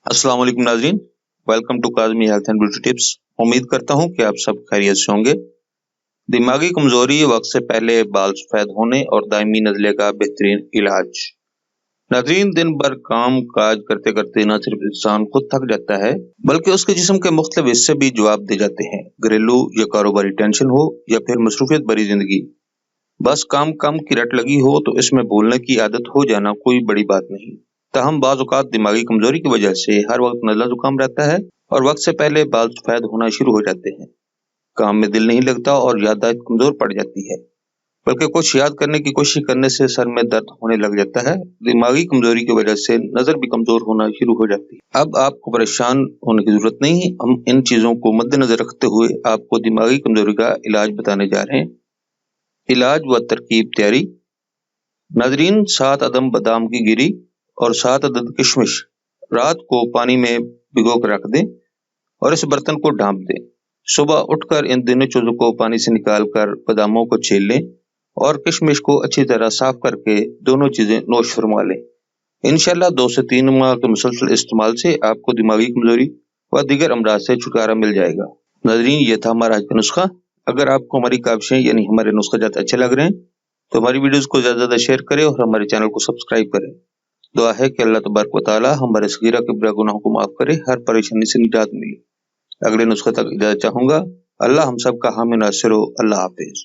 अस्सलाम वालेकुम नाजरीन, welcome to Kazmi health and beauty tips. उम्मीद करता हूँ कि आप सब खैरियत से होंगे। दिमागी कमजोरी वक्त से पहले बाल सफेद होने और दायमी नज़ले का बेहतरीन इलाज। नाजरीन, दिन भर काम काज करते करते न सिर्फ इंसान खुद थक जाता है बल्कि उसके जिस्म के मुख्तलिफ हिस्से भी जवाब दे जाते हैं। घरेलू या कारोबारी टेंशन हो या फिर मसरूफियत भरी जिंदगी, बस काम काम की रट लगी हो तो इसमें भूलने की आदत हो जाना कोई बड़ी बात नहीं। ताहम बाज़ औक़ात दिमागी कमजोरी की वजह से हर वक्त नज़ला जुकाम रहता है और वक्त से पहले बाल सफेद होना शुरू हो जाते हैं। काम में दिल नहीं लगता और याददाश्त कमजोर पड़ जाती है, बल्कि कुछ याद करने की कोशिश करने से सर में दर्द होने लग जाता है। दिमागी कमजोरी की वजह से नजर भी कमजोर होना शुरू हो जाती है। अब आपको परेशान होने की जरूरत नहीं। हम इन चीजों को मद्देनजर रखते हुए आपको दिमागी कमजोरी का इलाज बताने जा रहे हैं। इलाज व तरकीब तैयारी। नाजरीन, 7 अदम बादाम की गिरी और 7 अदद किशमिश रात को पानी में भिगो कर रख दें और इस बर्तन को ढांप दें। सुबह उठकर इन दोनों चीजों को पानी से निकालकर बादामों को छील लें और किशमिश को अच्छी तरह साफ करके दोनों चीजें नोश फरमा लें। इंशाल्लाह 2 से 3 माह के मुसलसल इस्तेमाल से आपको दिमागी कमजोरी व दीगर अमराज से छुटकारा मिल जाएगा। नाजरीन, ये था हमारा आज का नुस्खा। अगर आपको हमारी काविशें यानी हमारे नुस्खे ज़्यादा अच्छे लग रहे हैं तो हमारी वीडियोस को ज़्यादा ज़्यादा शेयर करें और हमारे चैनल को सब्सक्राइब करें। दुआ है कि अल्लाह तबारक व तआला हमारे सगीरा कबीरा गुनाहों को माफ़ करे, हर परेशानी से निजात मिले। अगले नुस्खे तक इजाज़त चाहूँगा। अल्लाह हम सब का हामी नासिर हो। अल्लाह हाफिज़।